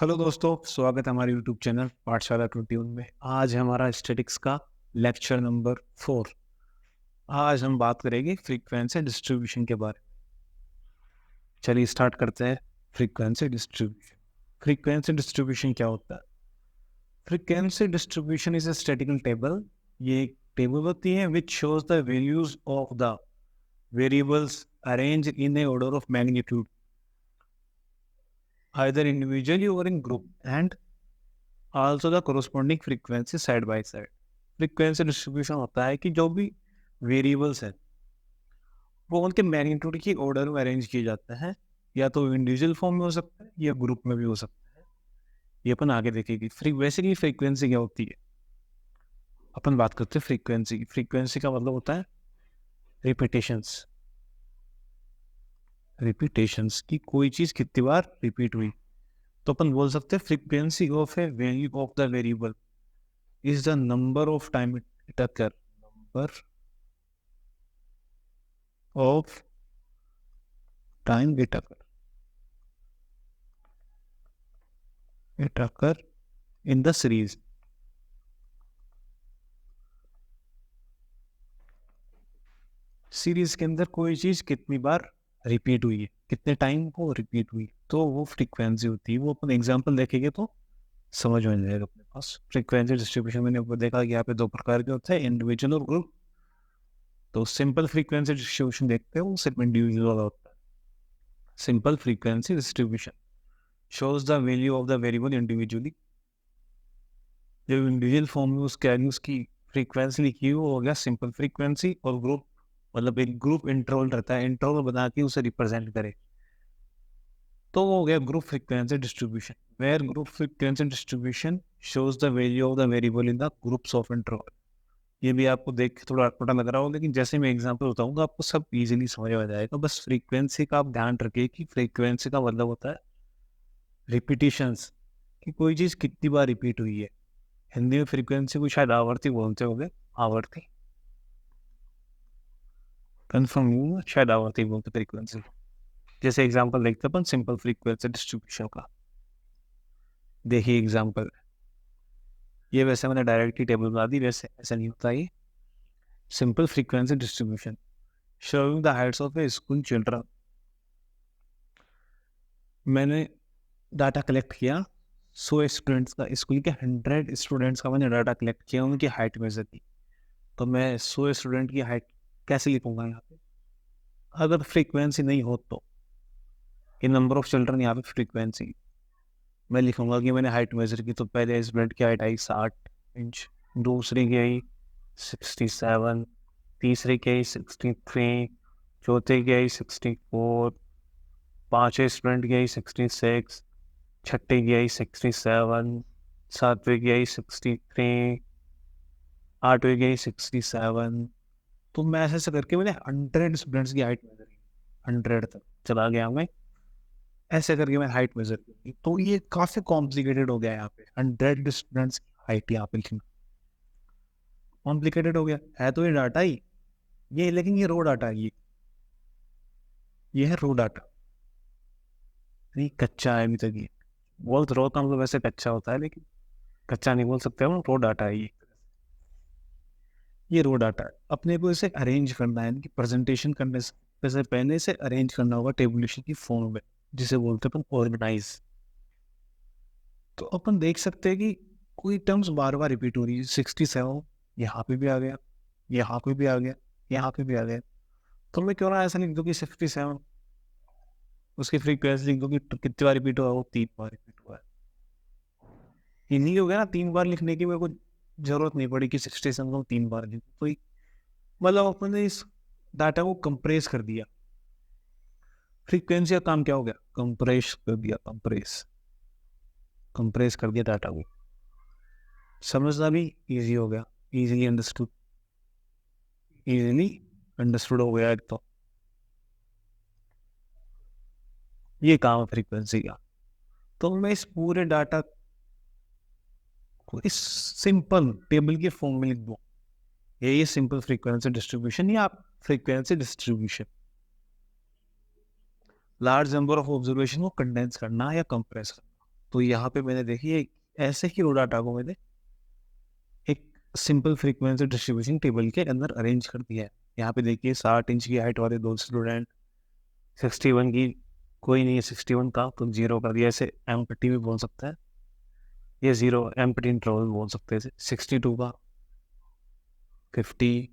Hello दोस्तों, स्वागत है हमारे यूट्यूब चैनल पाठशाला 21 में। आज है हमारा स्टैटिक्स का लेक्चर नंबर 4। आज हम बात करेंगे फ्रीक्वेंसी डिस्ट्रीब्यूशन के बारे में। चलिए स्टार्ट करते हैं। Frequency distribution. फ्रीक्वेंसी डिस्ट्रीब्यूशन क्या होता है? Frequency distribution is a statistical table. ये एक टेबल होती है which shows the values of the variables arrange in A order of magnitude either individually or in group and also the corresponding frequency side by side। Frequency distribution होता है कि जो भी variables हैं वो उनके मैग्नीट्यूड की ऑर्डर में अरेंज किए जाते हैं, या तो इंडिविजुअल फॉर्म में हो सकता है या ग्रुप में भी हो सकता है। ये अपन आगे देखेंगे। बेसिकली फ्रीक्वेंसी क्या होती है, अपन बात करते हैं फ्रीक्वेंसी की। फ्रीक्वेंसी का मतलब होता है रिपीटेशंस। रिपीटेशंस की कोई चीज कितनी बार रिपीट हुई, तो अपन बोल सकते हैं frequency of A value of the variable is the number of time it occur, number of time it occur in the series। Series के अंदर कोई चीज कितनी बार रिपीट हुई है, कितने टाइम को रिपीट हुई, तो वो फ्रीक्वेंसी होती है। वो अपन एग्जांपल देखेंगे तो समझ में जाएगा अपने पास। फ्रीक्वेंसी डिस्ट्रीब्यूशन मैंने ऊपर देखा कि यहाँ पे दो प्रकार के होते हैं, इंडिविजुअल और ग्रुप। तो सिंपल फ्रीक्वेंसी डिस्ट्रीब्यूशन देखते हैं, वो सिर्फ इंडिविजुअल वाला होता है। Simple frequency distribution shows the value of the variable individually। जब इंडिविजुअल फॉर्म में उसके आगे उसकी फ्रीक्वेंसी लिखी हो गया सिंपल फ्रीक्वेंसी, और ग्रुप मतलब एक ग्रुप इंटरवल रहता है, इंटरवल बना के उसे रिप्रेजेंट करे, तो वो हो गया group frequency distribution. Where group frequency distribution shows the value of the variable in the groups of interval. ये भी आपको देख के थोड़ा अटपटा लग रहा हो, लेकिन जैसे मैं एग्जांपल बताऊंगा आपको सब इजीली समझ में आ जाएगा। बस फ्रीक्वेंसी का आप ध्यान रखिए कि फ्रीक्वेंसी का मतलब होता है रिपीटिशंस, कि कोई चीज कितनी बार रिपीट हुई है। हिंदी में फ्रीक्वेंसी को शायद आवर्ती बोलते होंगे, आवर्ती, कंफर्म शायद आवर्ती बोलते फ्रीक्वेंसी। जैसे एग्जांपल देखते अपन सिंपल फ्रीक्वेंसी डिस्ट्रीब्यूशन का। देखिए एग्जांपल, ये वैसे मैंने डायरेक्टली टेबल बना दी, वैसे ऐसा नहीं होता। ये simple frequency distribution showing the Heights of A school children. मैंने डाटा कलेक्ट किया 100 स्टूडेंट्स का, स्कूल के 100 स्टूडेंट्स का मैंने डाटा कलेक्ट किया, उनकी हाइट मेजर की। तो मैं 100 स्टूडेंट की हाइट कैसे लिखूंगा यहाँ पे, अगर फ्रीक्वेंसी नहीं हो तो? कि नंबर ऑफ चिल्ड्रन यहाँ पे फ्रीक्वेंसी, मैं लिखूंगा कि मैंने हाइट मेजर की, तो पहले स्टूडेंट की हाइट आई 60 इंच, दूसरे की आई 67, तीसरे की आई 63, चौथे की आई 64, पाँचवें स्टूडेंट की आई 66, छठे की आई 67, सातवें की आई 63, आठवें की आई 67। तो मैं ऐसे करके मैंने 100 स्टूडेंट्स की हाइट मेजर की, 100 तक चला गया मैं, ऐसे करके मैं हाइट मेजर की। तो ये काफी कॉम्प्लिकेटेड हो गया यहाँ पे, 100 स्टूडेंट्स की हाइट यहाँ पे लिखना कॉम्प्लिकेटेड हो गया है। तो ये डाटा ही ये, लेकिन ये रो डाटा है, ये है रो डाटा, नहीं कच्चा है अभी तक। ये बोल तो रो का मतलब वैसे कच्चा होता है, लेकिन कच्चा नहीं बोल सकते हम, रो डाटा है ये रो डाटा है। अपने को इसे अरेंज करना है, इनकी प्रेजेंटेशन करने से पहले इसे अरेंज करना होगा टेबुलेशन की फॉर्म में, जिसे बोलते हैं अपन ऑर्गेनाइज। तो अपन देख सकते हैं कि कोई टर्म्स बार बार रिपीट हो रही है। 67 यहाँ पे भी आ गया, यहाँ पे भी आ गया, यहाँ पे भी आ गया। तो मैं क्यों ना ऐसा लिख दूँ कि 67 उसकी फ्रीक्वेंसी लिख दूँ कि कितनी बार रिपीट हुआ, वो 3 बार रिपीट हुआ है। इन्हीं हो गया ना, 3 बार लिखने की मेरे को जरूरत नहीं पड़ी कि 67 को 3 बार लिखूं। तो मतलब अपने इस डाटा को कंप्रेस कर दिया। फ्रीक्वेंसी का काम क्या हो गया, कंप्रेस कर दिया, कंप्रेस कर दिया डाटा को। समझना भी इजी हो गया, इजीली अंडरस्टूड हो गया एक तो। ये काम है फ्रीक्वेंसी का। तो मैं इस पूरे डाटा को इस सिंपल टेबल के फॉर्म में लिख दूं, ये सिंपल फ्रीक्वेंसी डिस्ट्रीब्यूशन या frequency distribution. Large number of observation को कंडेंस करना या कंप्रेस करना। तो यहाँ पे मैंने देखिए ऐसे ही डाटा को मैंने एक सिंपल फ्रीक्वेंसी डिस्ट्रीब्यूशन टेबल के अंदर अरेंज कर दिया है। यहाँ पे देखिए 60 इंच की हाइट वाले 2 स्टूडेंट, 61 की कोई नहीं है, 61 का तो 0 कर दिया, ऐसे एम्प्टी भी बोल सकता है, ये 0 एम्प्टी इंटरवल बोल सकते हैं। 62 का 50,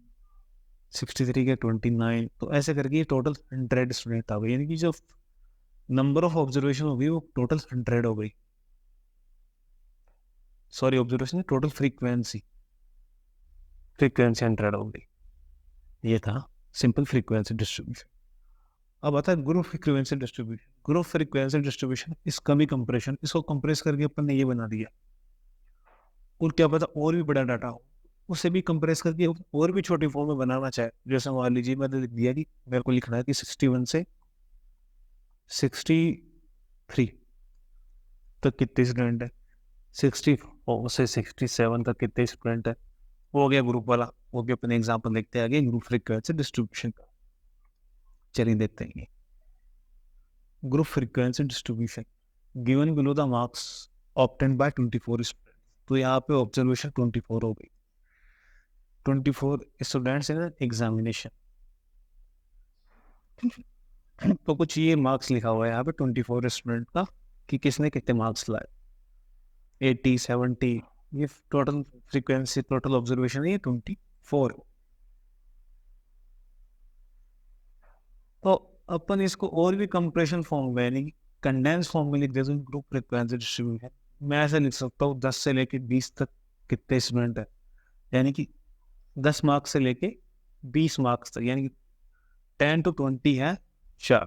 63 के 29, तो ऐसे करके टोटल 100 स्टूडेंट आ गए, यानी कि जो नंबर ऑफ ऑब्जर्वेशन हो गई वो टोटल 100 हो गई। सॉरी, ऑब्जर्वेशन टोटल फ्रीक्वेंसी 100 हो गई। ये था सिंपल फ्रीक्वेंसी डिस्ट्रीब्यूशन। अब आता है group frequency distribution. Group frequency distribution इस कमी कंप्रेशन, इसको कंप्रेस करके अपन ने ये बना दिया, और क्या पता और भी बड़ा डाटा हो, उसे भी कंप्रेस करके और भी छोटी फॉर्म में बनाना चाहे। जैसे मान लीजिए मैंने लिख दिया कि मेरे को लिखना है कि 61 से 63 तक कितने स्टूडेंट है, 64 से 67 तक कितने स्टूडेंट है, वो हो गया ग्रुप वाला। वो भी अपने एग्जाम्पल देखते हैं आगे ग्रुप फ्रीक्वेंसी डिस्ट्रीब्यूशन का। चलिए देखते हैं group frequency distribution given below the marks obtained by 24 student. तो यहाँ पे ऑब्जर्वेशन 24 हो गई, 24 स्टूडेंट्स इन एग्जामिनेशन। तो कुछ ये मार्क्स लिखा हुआ है यहाँ पे 24 स्टूडेंट का कि किसने कितने मार्क्स लाए, 80, 70, ये टोटल फ्रीक्वेंसी टोटल ऑब्जर्वेशन है ये 24। तो अपन इसको और भी कंप्रेशन फॉर्म में यानी कंडेंस फॉर्म में लिख देते हैं ग्रुप फ्रीक्वेंसी डिस्ट्रीब्यूशन। मैं ऐसे लिख सकता हूँ 10 से लेके 20 तक कितने स्टूडेंट है, यानी कि 10 मार्क्स से लेके 20 मार्क्स तक, यानी कि 10 to 20 है 4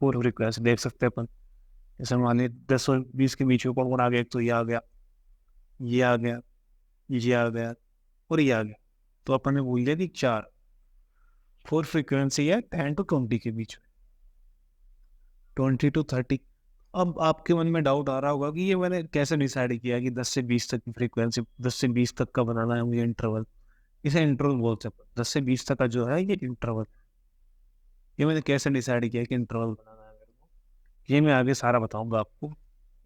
फोर फ्रीक्वेंसी देख सकते हैं अपन। जैसे मान लीजिए 10 और 20 के बीच में कौन आ गया, एक तो ये आ गया, ये आ गया, ये आ गया और ये आ गया, तो अपन ने बोल दिया कि 4 फोर फ्रीक्वेंसी है 10 to 20 के बीच में, 20 to 30। अब आपके मन में डाउट आ रहा होगा कि ये मैंने कैसे डिसाइड किया कि 10 से 20 तक की फ्रीक्वेंसी, 10 से 20 तक का बनाना है मुझे इंटरवल, इसे इंटरवल बोलते हैं। 10 से 20 तक का जो है ये इंटरवल, ये मैंने कैसे डिसाइड किया कि इंटरवल बनाना है मेरे को, ये मैं आगे सारा बताऊंगा आपको।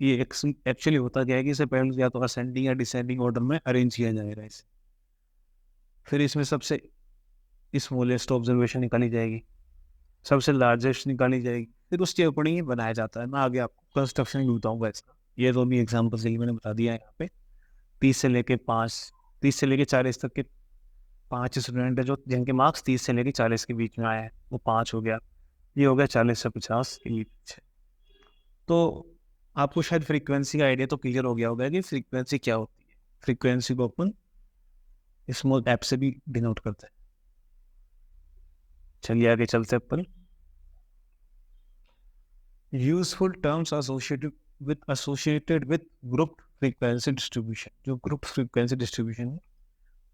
ये एक्चुअली होता क्या है कि इसे पहले या तो असेंडिंग या डिसेंडिंग ऑर्डर में अरेंज किया जाएगा इसे, फिर इसमें सबसे स्मॉलेस्ट ऑब्जर्वेशन निकाली जाएगी, सबसे लार्जेस्ट निकाली जाएगी, फिर उसके अकॉर्डिंग ही बनाया जाता है। मैं आगे आपको कंस्ट्रक्शन भी बताऊंगा इसका। ये तो भी एग्जाम्पल से ही मैंने बता दिया है यहाँ पे। 30 से लेके 40 तक के 5 स्टूडेंट है जो जिनके मार्क्स 30 से लेके 40 के बीच में आए हैं, वो 5 हो गया। ये हो गया 40 से 50 के बीच। तो आपको शायद फ्रीक्वेंसी का आइडिया तो क्लियर हो गया होगा कि फ्रीक्वेंसी क्या होती है। फ्रीक्वेंसी को अपन स्मॉल एप से भी डिनोट करते हैं। चलिए आगे चलते हैं अपन। Useful terms associated with group frequency distribution. जो ग्रुप फ्रीक्वेंसी डिस्ट्रीब्यूशन है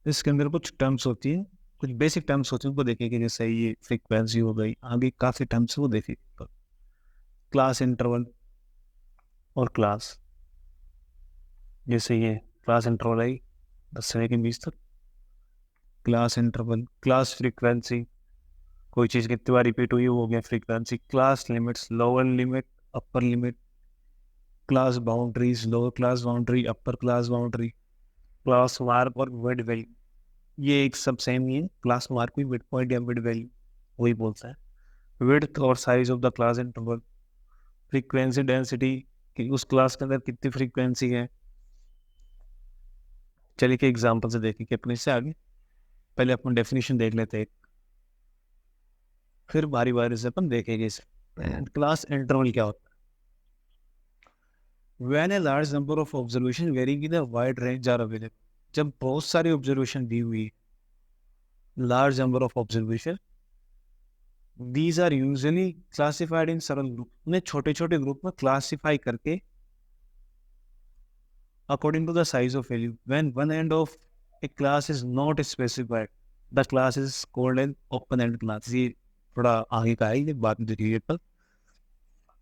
इसके अंदर कुछ टर्म्स होती है, कुछ बेसिक टर्म्स होती है, उनको देखेंगे। जैसे ये फ्रीक्वेंसी हो गई, आगे काफी टर्म्स वो देखेंगे। क्लास इंटरवल और क्लास, जैसे ये क्लास इंटरवल आई 10 से लेकर 20 तक, क्लास इंटरवल, क्लास फ्रीक्वेंसी, कोई चीज़ कितनी बार रिपीट हुई वो हो गया frequency. Class limits, lower limit, upper limit, class boundaries, lower class boundary, अपर क्लास बाउंड्री, क्लास मार्क और मिड वैल्यू, ये एक सब सेम ही है। क्लास मार्क भी मिड पॉइंट या मिड वैल्यू वही बोलता है। विड्थ और size of the class interval, frequency density कि उस क्लास के अंदर कितनी फ्रीक्वेंसी है। चलिए कि एग्जांपल से देखें कि अपने से आगे पहले अपन डेफिनेशन देख लेते हैं, फिर बारी बारी से अपन देखेंगे इसे। क्लास इंटरवल क्या होता है? When a large number of observation varying in a wide range are available, जब बहुत सारी ऑब्जर्वेशन दी हुई है, large number of observation, these are usually classified in several group, उन्हें छोटे छोटे ग्रुप में क्लासीफाई करके according to the size of value. When one end of a class is not specified, the class is called an open end class. ये थोड़ा आगे का है, ये बात देखिए पर।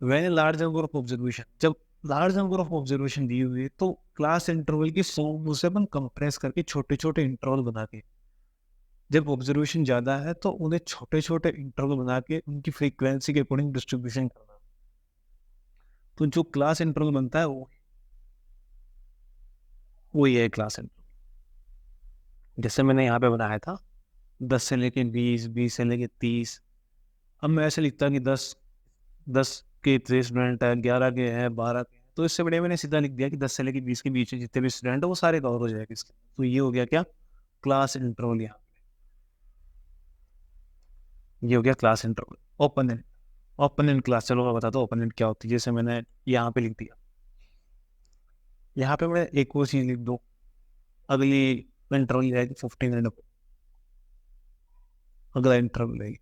When a large number of observation, जब लार्ज नंबर ऑफ ऑब्जर्वेशन दी हुई है तो क्लास इंटरवल की फॉर्म उसे अपन कंप्रेस करके छोटे छोटे इंटरवल बना के, जब ऑब्जर्वेशन ज़्यादा है तो उन्हें छोटे छोटे इंटरवल बना के उनकी फ्रीक्वेंसी के अकॉर्डिंग डिस्ट्रीब्यूशन करना। तो जो क्लास इंटरवल बनता है वो वही है क्लास इंटरवल। जैसे मैंने यहाँ पे बनाया था 10 से लेके 20, 20 से लेके 30। अब मैं ऐसे लिखता कि 10 के 30 स्टूडेंट है, 11 के हैं, 12 के हैं, तो इससे बढ़िया मैंने सीधा लिख दिया कि 10 से लेके 20 के बीच में जितने भी स्टूडेंट है वो सारे कवर हो जाएंगे इसके। तो ये हो गया क्या, क्लास इंटरवल। यहाँ ये हो गया class interval. Open open class, चलो मैं बताता हूँ ओपन क्या होती है। जैसे मैंने यहाँ पे लिख दिया, यहाँ पे मैं एक और चीज लिख दूँ, अगली इंटरवल जाएगी 15 एंड अबव, अगला इंटरवल रहेगी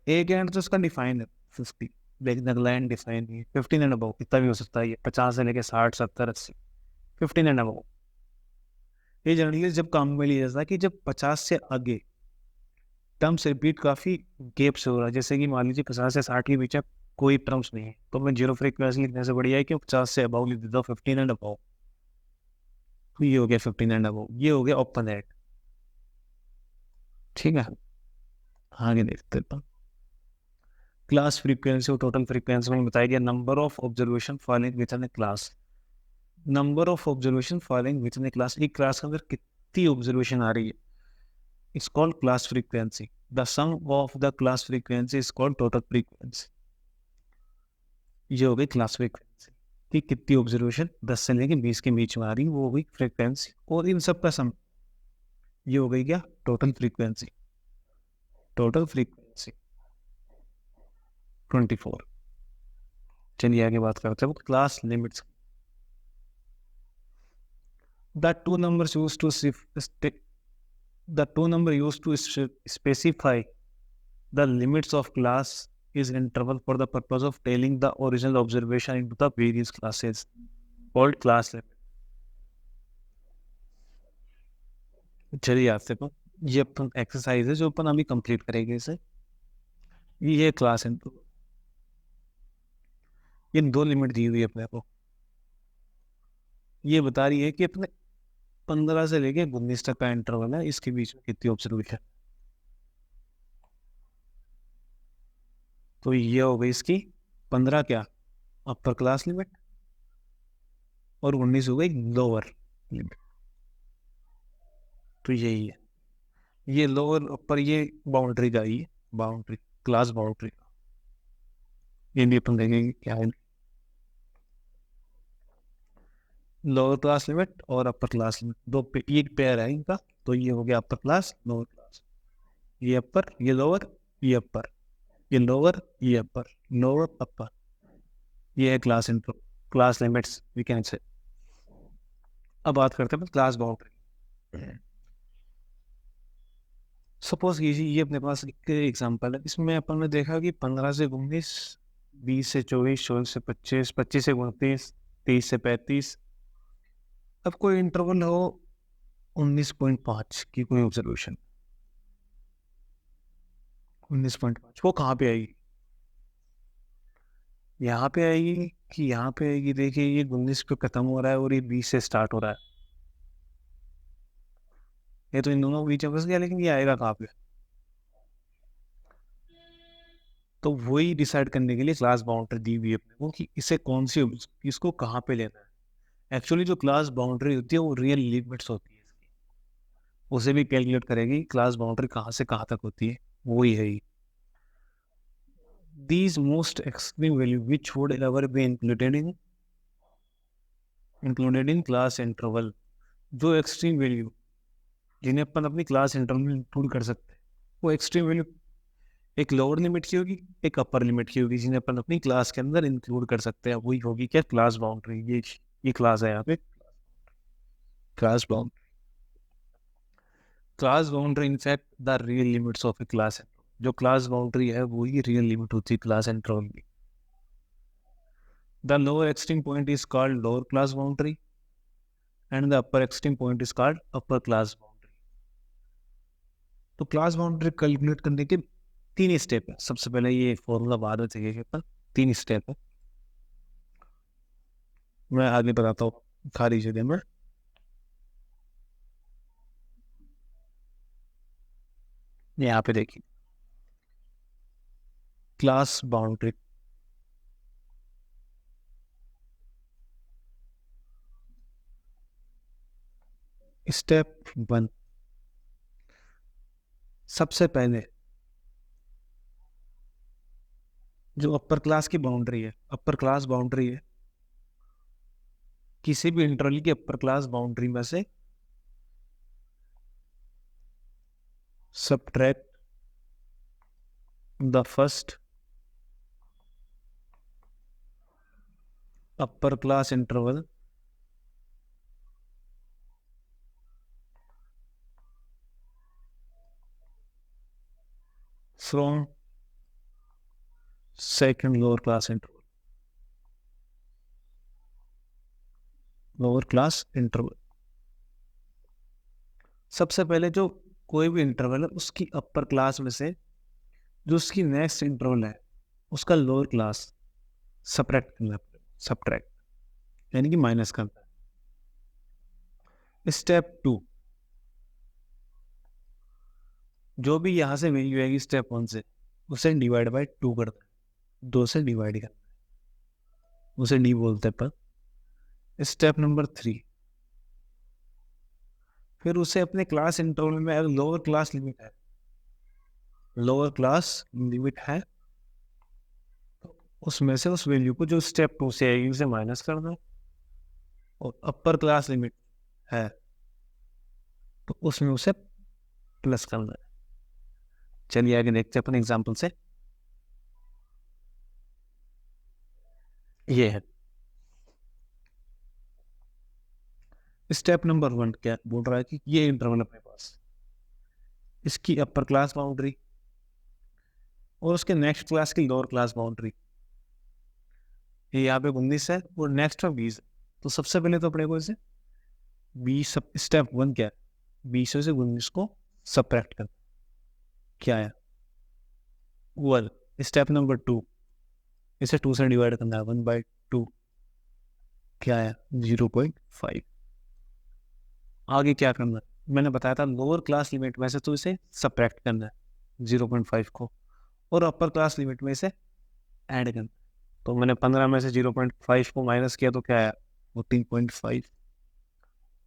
एक एंड तो इसका डिफाइन है 50, लेकिन अगला एंड डिफाइन नहीं है। 15 एंड अबव कितना भी हो सकता है, ये 50 से लेके 60, 70, 80, 15 एंड अबव। ये जनरली जब काम में लिया जाता है कि जब 50 से आगे टर्म्स रिपीट काफी गैप से हो रहा है, जैसे कि मान लीजिए 50 से 60 के बीच में कोई टर्म्स नहीं है, तो मैं जीरो फ्रीक्वेंसी लिखने से बढ़िया है कि 50 से अबव लिख देता हूँ, 15 एंड अबव। तो ये हो गया 15 एंड अबव, ये हो गया ओपन एंड। ठीक है, आगे देखते हैं। क्लास फ्रीक्वेंसी और टोटल फ्रीक्वेंसी में बताया गया number of observation following within class. Number of observation following within class, एक क्लास के अंदर कितनी ऑब्जर्वेशन आ रही है, it's called class frequency. The sum of the class frequency is called total frequency. ये हो गई क्लास फ्रीक्वेंसी कि कितनी ऑब्जर्वेशन 10 से लेके 20 के बीच में आ रही, वो हो गई फ्रीक्वेंसी, और इन सब का सम, ये हो गई क्या, टोटल फ्रीक्वेंसी। Total frequency 24। चलिए आगे बात करते हैं class limits. The two numbers used to the two number used to specify the limits of class is interval for the purpose of tailing the original observation into the various classes called class limit। चलिए आपसे को ये अपन exercise है जो अपन अभी complete करेंगे इसे। ये क्लास इंटरवल, ये दो लिमिट दी हुई है अपने को। ये बता रही है कि अपने 15 से लेके 19 तक का इंटरवल है, इसके बीच में कितनी ऑब्जर्वेशन। तो ये हो गई इसकी 15 क्या, अपर क्लास लिमिट, और 19 हो गई लोअर लिमिट। तो यही है, ये लोअर अपर, ये बाउंड्री का ही बाउंड्री, क्लास बाउंड्री का। ये भी अपन देखेंगे क्या है, लोअर क्लास लिमिट और अपर क्लास लिमिट एक पेयर है इनका। तो ये हो गया अपर क्लास लोअर क्लास, ये अपर ये लोअर, ये अपर ये लोअर, ये अपर लोअर अपर, ये है class intro, class limits we can say. अब बात करते हैं क्लास बाउंड्री। सपोज कीजिए ये अपने पास एक एग्जांपल है, इसमें अपन ने देखा कि 15 से 19, 20 से 24, 24 से 25, 25 से 29, 30 से 35। अब कोई इंटरवल हो 19.5 की कोई ऑब्जर्वेशन, 19.5 वो कहाँ पे आएगी, यहाँ पे आएगी कि यहाँ पे आएगी। देखिए ये 19 पे खत्म हो रहा है और ये 20 से स्टार्ट हो रहा है, ये तो इन दोनों के बीच में फंस गया, लेकिन ये आएगा कहाँ पे। तो वही डिसाइड करने के लिए क्लास बाउंड्री दी हुई है अपने को कि इसे कौन सी, इसको कहाँ पे लेना है। एक्चुअली जो क्लास बाउंड्री होती है वो रियल लिमिट्स होती है इसकी, उसे भी कैलकुलेट करेगी क्लास बाउंड्री कहाँ से कहाँ तक होती है, वही है। These most extreme value which would ever be included in class interval, जो एक्सट्रीम वैल्यू जिन्हें अपन अपनी क्लास इंटरवल में इंक्लूड कर सकते हैं, वो एक्सट्रीम वैल्यू एक लोअर लिमिट की होगी, एक अपर लिमिट की होगी, जिन्हें अपन अपनी क्लास के अंदर इंक्लूड कर सकते हैं, वही होगी क्या, क्लास बाउंड्री। ये क्लास है यहाँ पे class boundary. Class boundary in fact the real limits of a class, जो क्लास बाउंड्री है वही रियल लिमिट होती है क्लास इंटरवल की। The lower extreme point is called lower class boundary and the upper extreme point is called upper class boundary। तो class boundary calculate करने के 3 step है। सबसे पहले ये फॉर्मूला बाद में चाहिए, पर 3 स्टेप है, मैं आगे बताता हूँ खाली जगह में। यहाँ पे देखिए क्लास बाउंड्री, स्टेप 1, सबसे पहले जो अपर क्लास की बाउंड्री है, अपर क्लास बाउंड्री है, किसी भी इंटरवल की अपर क्लास बाउंड्री में से subtract the first upper class interval from second lower class interval, lower class interval. सबसे पहले जो कोई भी इंटरवल है उसकी अपर क्लास में से जो उसकी नेक्स्ट इंटरवल है उसका लोअर क्लास सब्ट्रैक्ट करना है, सब्ट्रैक्ट यानी कि माइनस करना है। स्टेप 2, जो भी यहां से वैल्यू आएगी स्टेप 1 से उसे डिवाइड बाय 2 करना है, 2 से डिवाइड करना है, उसे डी बोलते हैं पर। स्टेप नंबर 3, फिर उसे अपने क्लास इंटरवल में अगर लोअर क्लास लिमिट है, लोअर क्लास लिमिट है तो उसमें से उस वैल्यू को जो स्टेप 2 से आएगी उसे माइनस करना है, और अपर क्लास लिमिट है तो उसमें उसे प्लस करना है। चलिए आगे देखते हैं अपन एग्जांपल से। ये है स्टेप नंबर 1, क्या बोल रहा है कि ये इंटरवल अपने पास, इसकी अपर क्लास बाउंड्री और उसके नेक्स्ट क्लास की लोअर क्लास बाउंड्री, ये यहाँ पे 19 है और नेक्स्ट में 20 है। तो सबसे पहले तो अपने को इसे 20, स्टेप 1 क्या है, 20 से 19 को सबट्रैक्ट करना, क्या है 1। स्टेप नंबर 2, इसे 2 से डिवाइड करना है, 1/2, क्या है 0.5। आगे क्या करना है, मैंने बताया था लोअर क्लास लिमिट में से तो इसे सबट्रैक्ट करना है 0.5 को, और अपर क्लास लिमिट में इसे ऐड करना। तो मैंने 15 में से 0.5 को माइनस किया तो क्या आया 14.5,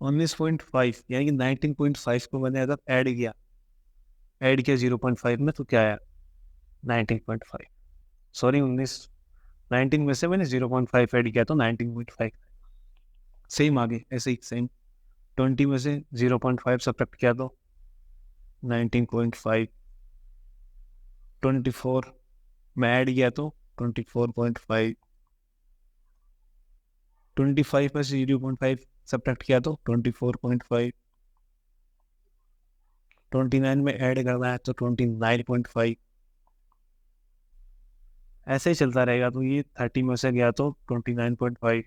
19.5 यानी कि 19.5 को मैंने अगर ऐड किया 0.5 में तो क्या आया 19.5, सॉरी 19 में से मैंने 0.5 ऐड किया तो 19.5। सेम आगे ऐसे ही सेम 20 में से 0.5 सब्ट्रैक्ट किया तो 19.5, 24 में ऐड किया तो 24.5, 25 में से 0.5 सब्ट्रैक्ट किया तो 24.5, 29 में ऐड करना है तो 29.5, ऐसे ही चलता रहेगा। तो ये 30 में से गया तो 29.5,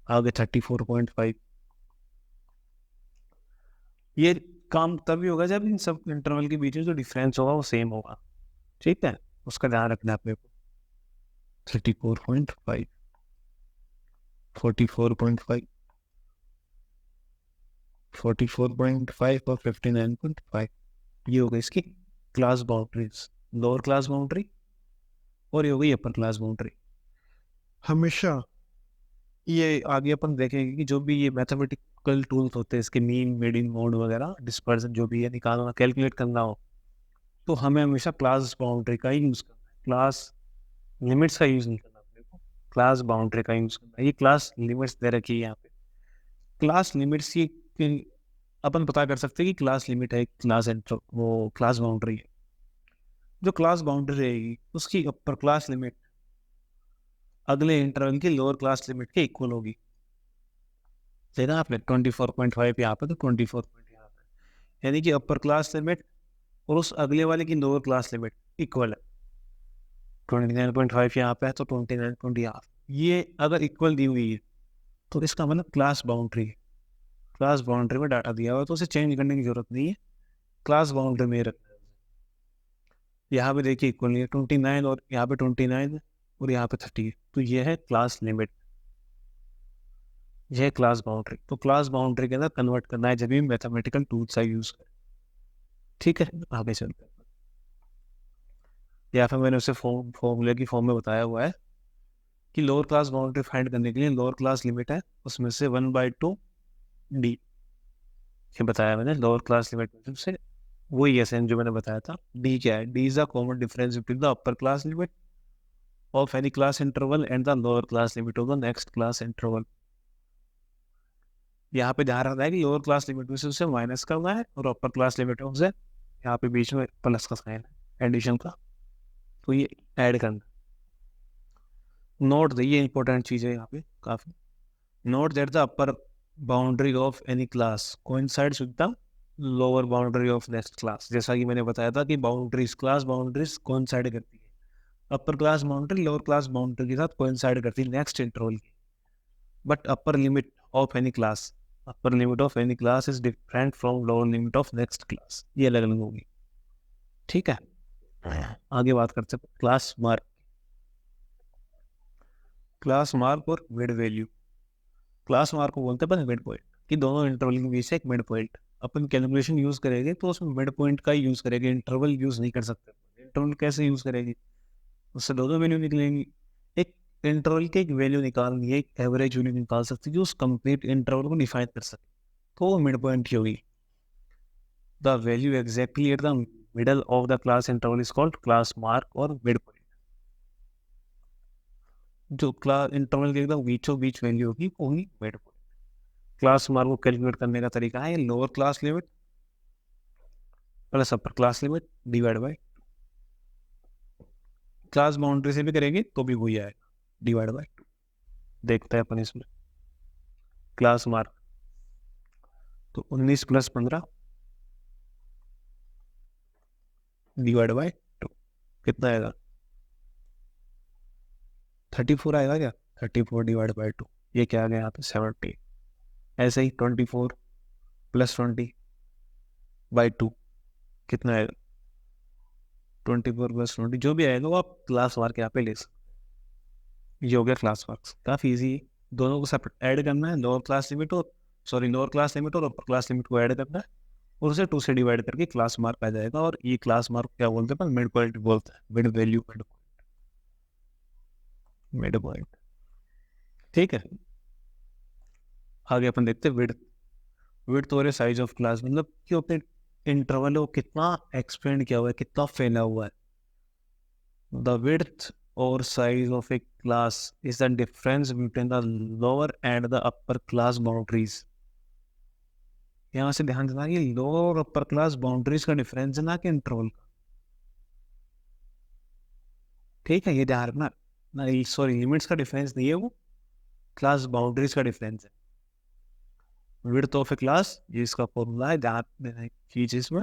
आगे 34.5। ये काम तभी होगा जब इन सब इंटरवल के बीच में जो डिफरेंस होगा वो सेम होगा, ठीक है, उसका ध्यान रखना है अपने को। 34.5, 44.5, 44.5 और 59.5, ये हो गई इसकी class boundaries, lower class boundary और ये हो गई अपर क्लास बाउंड्री। हमेशा ये आगे अपन देखेंगे कि जो भी ये मैथमेटिकल टूल्स होते हैं, इसके मीन, मीडियन, मोड वगैरह, डिस्पर्सन जो भी है निकालना, कैलकुलेट करना हो तो हमें हमेशा क्लास बाउंड्री का ही यूज करना है, क्लास लिमिट्स का यूज नहीं करना अपने को, क्लास बाउंड्री का यूज करना है। ये क्लास लिमिट्स दे रखी है यहाँ पे, क्लास लिमिट्स ये अपन पता कर सकते हैं कि क्लास लिमिट है क्लास वो क्लास बाउंड्री है। जो क्लास बाउंड्री रहेगी उसकी अपर क्लास लिमिट अगले इंटरवल की लोअर क्लास लिमिट के इक्वल होगी। देखा आपने 24.5 यहाँ पे तो 24 यहाँ पे, यानी कि अपर क्लास लिमिट और उस अगले वाले की लोअर क्लास लिमिट इक्वल है। 29.5 यहाँ पे है तो 29.5 यहाँ, ये अगर इक्वल दी हुई है तो इसका मतलब क्लास बाउंड्री है, क्लास बाउंड्री में डाटा दिया हुआ है तो उसे चेंज करने की जरूरत नहीं है, क्लास बाउंड्री में रखना है। यहाँ पे देखिए इक्वल नहीं है, 29 और यहाँ पे 29 और यहाँ पे 30 है, तो ये है क्लास लिमिट, यह है क्लास बाउंड्री। तो क्लास बाउंड्री के अंदर कन्वर्ट करना है जब भी मैथमेटिकल टूल्स का यूज करें, ठीक है। आगे चलते हैं, या फिर मैंने उसे फॉर्मूले की फॉर्म में बताया हुआ है कि लोअर क्लास बाउंड्री फाइंड करने के लिए लोअर क्लास लिमिट है उसमें से 1/2 डी, ये बताया मैंने लोअर क्लास लिमिट से, वही एस जो मैंने बताया था। डी क्या है? D is the common difference between the upper class limit of any class interval and the lower class limit of the next class interval. यहाँ पे ध्यान रखना है कि लोअर क्लास लिमिट में से उसे माइनस करना है और अपर क्लास लिमिट में उसे यहाँ पे बीच में प्लस का साइन है एडिशन का, तो ये ऐड करना। नोट ये इंपॉर्टेंट चीज़ है यहाँ पे काफ़ी। Note that the upper boundary of any class coincides with the lower boundary of next class. जैसा कि मैंने बताया था कि बाउंड्रीज, क्लास बाउंड्रीज कोइंसाइड करती है, अपर class boundary lower class boundary के साथ कोइंसाइड करती है नेक्स्ट इंटरवल की। But upper limit of any class, upper limit of any class is different from lower limit of next class, ये अलग अलग होगी। ठीक है, आगे बात करते हैं क्लास मार्क। क्लास मार्क और मिड वैल्यू। क्लास मार्क को बोलते हैं मिड पॉइंट, कि दोनों इंटरवल के बीच एक मिड पॉइंट। अपन कैलकुलेशन यूज करेंगे तो उसमें मिड पॉइंट का ही यूज करेंगे, इंटरवल यूज नहीं कर सकते। इंटरवल कैसे यूज करेंगे? उससे दोनों वैल्यू निकलेंगी। एक इंटरवल की एक वैल्यू निकालनी है, एक एवरेज वैल्यू निकाल सकती है जो उस कंप्लीट इंटरवल को डिफाइन कर सके, तो वो मिड पॉइंट की होगी। The value exactly at the middle of the class interval is called class mark और मिड पॉइंट। जो क्लास इंटरवल के एकदम बीचों बीच वैल्यू होगी वो होगी मिड पॉइंट। क्लास मार्क को कैलकुलेट करने का तरीका है lower class limit plus upper class limit divide by, class boundary से भी करेंगे तो भी वही आएगा, डिवाइड बाय 2। देखते हैं अपन इसमें क्लास मार्क, तो 19 प्लस 15 डिवाइड बाय 2 कितना आएगा? 34 आएगा क्या? 34 डिवाइड बाय 2, ये क्या आ गया यहाँ पे? 70। ऐसे ही 24 प्लस 20 बाई 2 कितना आएगा? 24 प्लस 20, जो भी आएगा वो आप क्लास मार्क यहाँ पे ले सकते। ये हो गया क्लास मार्क्स, काफ़ी ईजी है। दोनों को सेपरेट ऐड करना है, लोअर क्लास लिमिट और लोअर क्लास लिमिट और अपर क्लास लिमिट को ऐड करना है और उसे 2 से डिवाइड करके क्लास मार्क आ जाएगा। और ये क्लास मार्क क्या बोलते हैं? मिड पॉइंट बोलते हैं, मिड वैल्यू, मिड पॉइंट। ठीक है, आगे अपन देखते हैं विड्थ। विड्थ और साइज ऑफ क्लास, मतलब कि अपने इंटरवल को कितना एक्सपेंड किया हुआ है, कितना फैला हुआ है। द विड्थ और size of a class is the difference between the lower and the upper class boundaries. यहाँ से ध्यान देना कि लोअर और अपर क्लास बाउंड्रीज का डिफरेंस है, ना कि इंटरवल का। ठीक है, ये ध्यान रखना ना, सॉरी लिमिट्स का डिफरेंस नहीं है, वो क्लास बाउंड्रीज का डिफरेंस है। विड्थ ऑफ ए क्लास, ये इसका फॉर्मूला है, ध्यान देना की चीज में।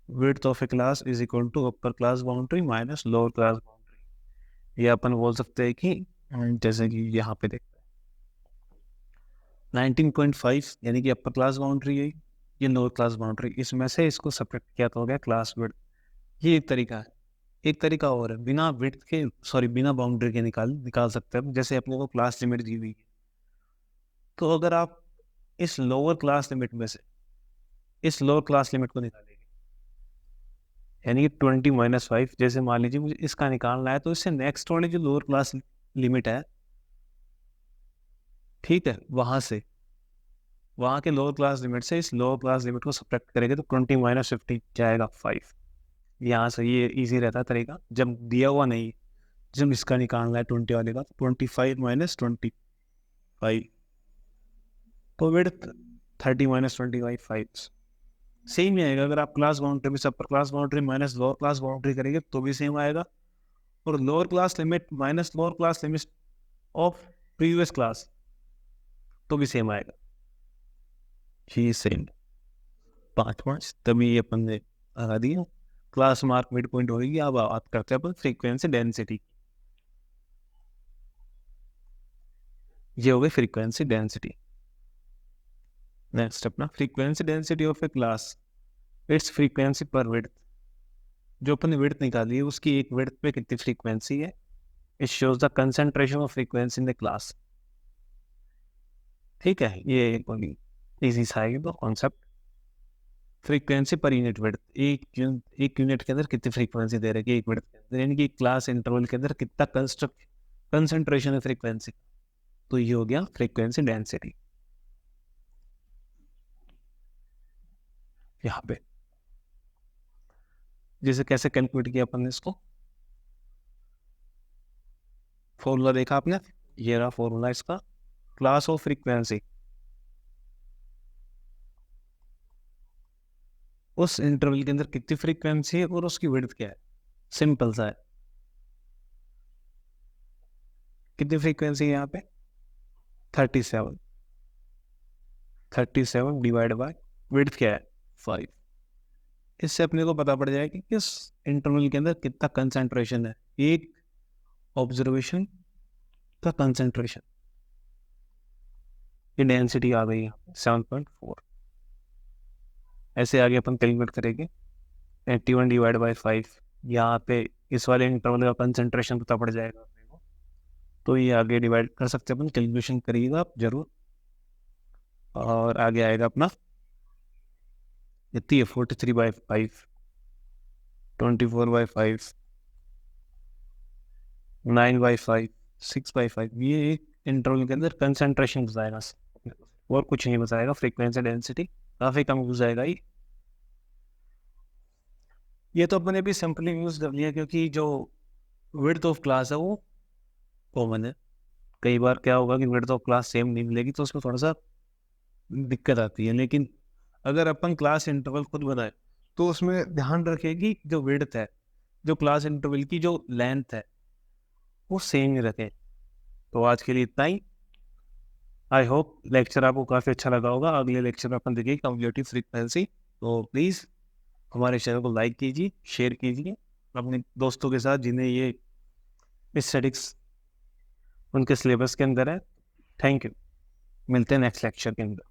Width of a class is equal to upper class boundary minus lower class boundary. ये अपन बोल सकते हैं कि जैसे कि यहाँ पे देखते हैं 19.5 यानी कि अपर क्लास बाउंड्री है, ये लोअर क्लास बाउंड्री, इसमें से इसको सेपरेट किया तो हो गया क्लास विड्थ। ये एक तरीका है। एक तरीका और है, बिना विड्थ के, सॉरी बिना बाउंड्री के निकाल सकते हैं। जैसे अपने को क्लास लिमिट दी हुई है, तो अगर आप इस लोअर क्लास लिमिट में से इस लोअर क्लास लिमिट को निकालेंगे, यानी कि 20-5, जैसे मान लीजिए मुझे इसका निकालना है, तो इससे नेक्स्ट वाली जो लोअर क्लास लिमिट है, ठीक है, वहां के लोअर क्लास लिमिट से इस लोअर क्लास लिमिट को सब्ट्रैक्ट करेंगे तो 20-15 क्या आएगा? 5। यहाँ से ये इजी रहता है तरीका, जब दिया हुआ नहीं, जब इसका निकालना है 20 वाले का, 25-25, तो विड्थ 30-25 5 सेम ही आएगा। अगर आप क्लास बाउंड्री में अपर class boundary minus lower class boundary करेंगे तो भी सेम आएगा, और lower class limit minus lower class limit of previous class तो भी सेम आएगा। ही सेम 5 तभी अपन ने लगा दिया। क्लास मार्क मिड पॉइंट होगी। अब बात करते हैं अपन फ्रीक्वेंसी डेंसिटी। ये हो गई फ्रीक्वेंसी डेंसिटी। नेक्स्ट अपना frequency density of a class, it's frequency पर विड्थ। जो अपन ने विड्थ निकाली है उसकी एक विड्थ पे कितनी फ्रीक्वेंसी है, it shows the concentration of frequency in the class. ठीक है, ये इजी सा है तो concept. Frequency per unit width, एक यूनिट के अंदर कितनी फ्रीक्वेंसी दे रही है एक विड्थ के अंदर, यानी कि क्लास इंटरवल के अंदर कितना कंसंट्रेशन है फ्रीक्वेंसी, तो ये हो गया फ्रीक्वेंसी डेंसिटी। यहाँ पे। जैसे कैसे कैलकुलेट किया अपन ने इसको, फॉर्मूला देखा आपने, ये रहा फॉर्मूला इसका, क्लास ऑफ फ्रीक्वेंसी, उस इंटरवल के अंदर कितनी फ्रीक्वेंसी है और उसकी विड्थ क्या है, सिंपल सा है। कितनी फ्रीक्वेंसी है यहाँ पे, 37, 37 डिवाइड बाय विड्थ क्या है 5। इससे अपने को पता पड़ जाएगा कि किस इंटरवल के अंदर कितना कंसंट्रेशन है, एक ऑब्जर्वेशन का कंसंट्रेशन। ये डेंसिटी आ गई है 7.4। ऐसे आगे अपन कैलकुलेट करेंगे 81 डिवाइड बाई 5, यहाँ पे इस वाले इंटरवल का कंसंट्रेशन पता पड़ जाएगा अपने को, तो ये आगे डिवाइड कर सकते हैं अपन, कैलकुलेशन करिएगा आप जरूर। और आगे आएगा अपना इतनी है 43/5, 24/5, 9/5, 6/5। ये एक इंटरवल के अंदर कंसंट्रेशन बताएगा और कुछ नहीं बताएगा। फ्रीक्वेंसी डेंसिटी काफी कम यूज आएगा ये तो अपने भी सिंपली यूज कर लिया, क्योंकि जो विड्थ ऑफ क्लास है वो कॉमन है। कई बार क्या होगा कि विड्थ ऑफ क्लास सेम नहीं मिलेगी तो उसमें थोड़ा सा दिक्कत आती है, लेकिन अगर अपन क्लास इंटरवल खुद बनाए तो उसमें ध्यान रखेगी जो विड्थ है, जो क्लास इंटरवल की जो लेंथ है वो सेम ही रखे। तो आज के लिए इतना ही। आई होप लेक्चर आपको काफ़ी अच्छा लगा होगा। अगले लेक्चर में अपन देखेंगे कम्युलेटिव फ्रीक्वेंसी। तो प्लीज़ हमारे चैनल को लाइक कीजिए, शेयर कीजिए अपने दोस्तों के साथ जिन्हें ये स्टैटिक्स उनके सिलेबस के अंदर है। थैंक यू, मिलते हैं नेक्स्ट लेक्चर के अंदर।